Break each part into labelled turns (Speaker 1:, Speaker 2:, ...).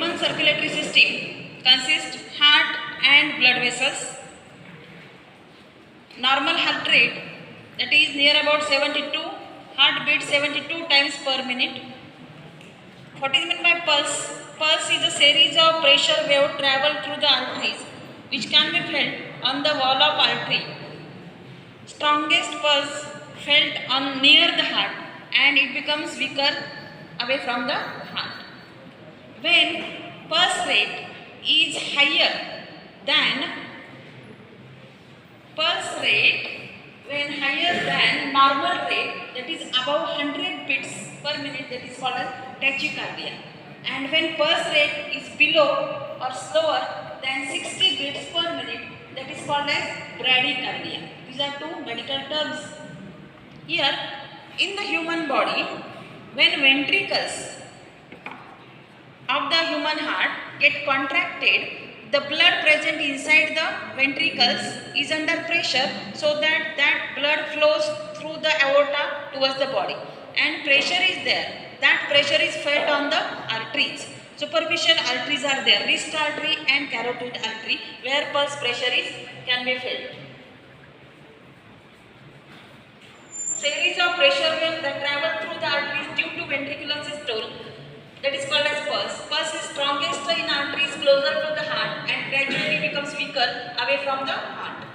Speaker 1: human circulatory system consists heart and blood vessels. Normal heart rate, that is near about 72, heartbeat 72 times per minute. What is meant by pulse? Pulse is a series of pressure wave travel through the arteries which can be felt on the wall of artery. Strongest pulse felt on near the heart and it becomes weaker away from the heart. When pulse rate is higher than normal rate, that is above 100 beats per minute, that is called as tachycardia. And when pulse rate is below or slower than 60 beats per minute, that is called as bradycardia. These are two medical terms. Here, in the human body, when ventricles of the human heart get contracted, the blood present inside the ventricles is under pressure so that blood flows through the aorta towards the body, and pressure is there. That pressure is felt on the arteries. Superficial arteries are there, wrist artery and carotid artery, where pulse pressure can be felt. Series of pressure waves that travel through the arteries due to ventricular systole, that is called as pulse. Pulse is strongest in arteries closer to the heart and gradually becomes weaker away from the heart.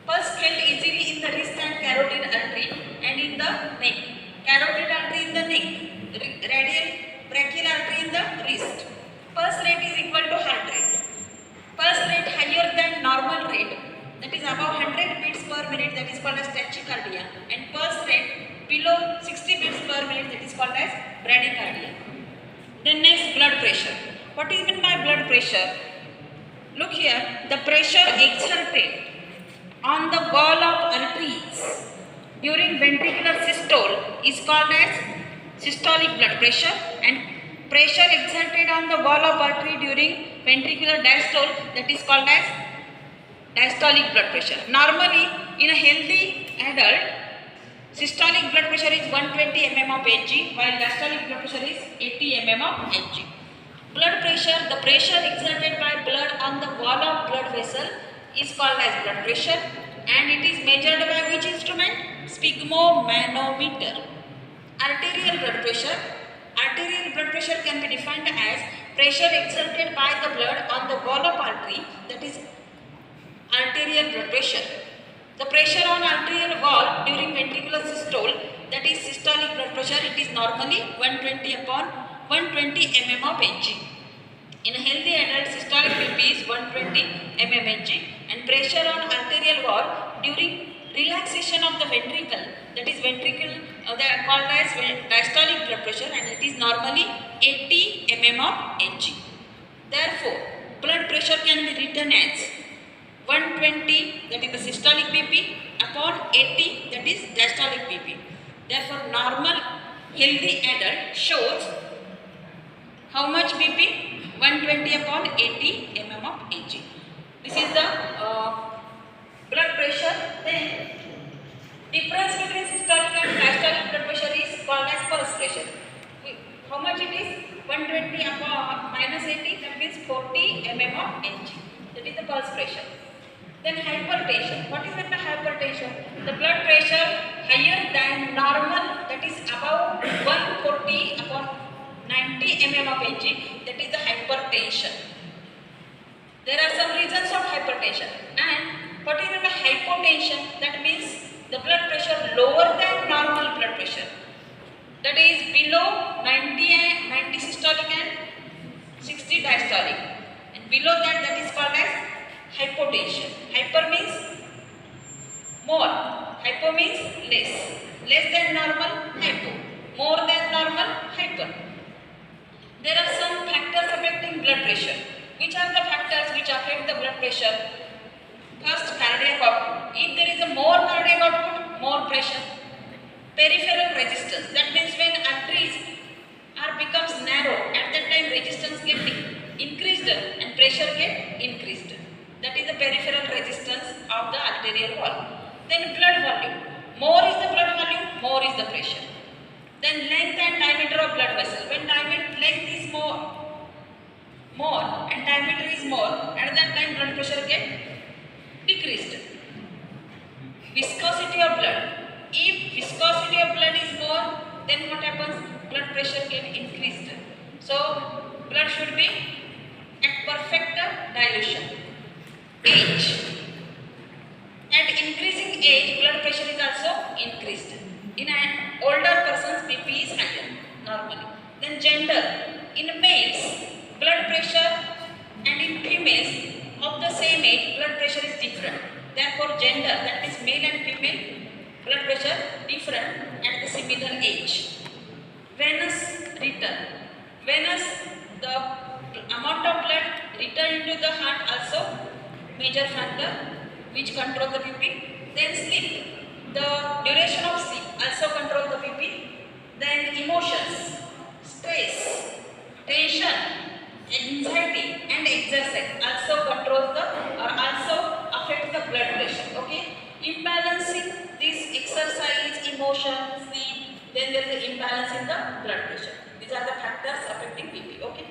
Speaker 1: Pulse felt easily in the wrist and carotid artery and in the neck. Carotid artery in the neck, radial brachial artery in the wrist. Pulse rate is equal to heart rate. Pulse rate higher than normal rate, that is above 100 beats per minute, that is called as tachycardia, and pulse rate below 60 beats per minute, that is called as bradycardia. Then next, blood pressure. What is meant by blood pressure? Look here, the pressure exerted on the wall of arteries during ventricular systole is called as systolic blood pressure, and pressure exerted on the wall of artery during ventricular diastole, that is called as diastolic blood pressure. Normally, in a healthy adult, systolic blood pressure is 120 mm of Hg, while diastolic blood pressure is 80 mm of Hg. Blood pressure, the pressure exerted by blood on the wall of blood vessel is called as blood pressure, and it is measured by which instrument? Sphygmomanometer. Arterial blood pressure. Arterial blood pressure can be defined as pressure exerted by the blood on the wall of artery, that is arterial blood pressure. The pressure on arterial wall during ventricular systole, that is systolic blood pressure, it is normally 120 upon 120 mm of Hg. In a healthy adult, systolic BP is 120 mm Hg, and pressure on arterial wall during relaxation of the ventricle, that is ventricle, they are called as diastolic blood pressure, and it is normally 80 mm of Hg. Therefore, blood pressure can be written as 120, that is the systolic BP, upon 80, that is diastolic BP. Therefore, normal healthy adult shows how much BP? 120 upon 80 mm of Hg. This is the blood pressure. Then, difference between systolic and diastolic blood pressure is called as pulse pressure. How much it is? 120 upon minus 80, that means 40 mm of Hg. That is the pulse pressure. Then hypertension. What is meant by hypertension? The blood pressure higher than normal, that is above 140 upon 90 mm of Hg, that is the hypertension. There are some reasons of hypertension. And what is meant by hypotension? That means the blood pressure lower than normal blood pressure, that is below 90 systolic and 60 diastolic, and below that is called as hypotension. Hyper means more, hypo means less than normal, hypo, more than normal, hyper. There are some factors affecting blood pressure. Which are the factors which affect the blood pressure? First, cardiac output. If there is a more cardiac output, more pressure. Peripheral resistance. That means when arteries becomes narrow, at that time resistance gets increased and pressure gets increased. That is the peripheral resistance of the arterial wall. Then blood volume. More is the blood volume, more is the pressure. Then length and diameter of blood vessel. When diameter length is more more and diameter is more, at that time blood pressure get decreased. Viscosity of blood. If viscosity of blood is more, then what happens? Blood pressure get increased. So blood should be at perfect dilution. Age. At increasing age, blood pressure is also increased. In an older person's BP is higher normally. Then gender. In males, blood pressure, and in females of the same age, blood pressure is different. Therefore, gender, that is male and female, blood pressure different at the similar age. Venous return. Venous, the amount of blood return into the heart also major factor which control the BP. Then sleep, the duration of sleep also control the BP. Then emotions, stress, tension, anxiety and exercise also controls the or also affect the blood pressure. Okay, imbalancing this exercise, emotion, sleep, then there is an imbalance in the blood pressure. These are the factors affecting BP. Okay.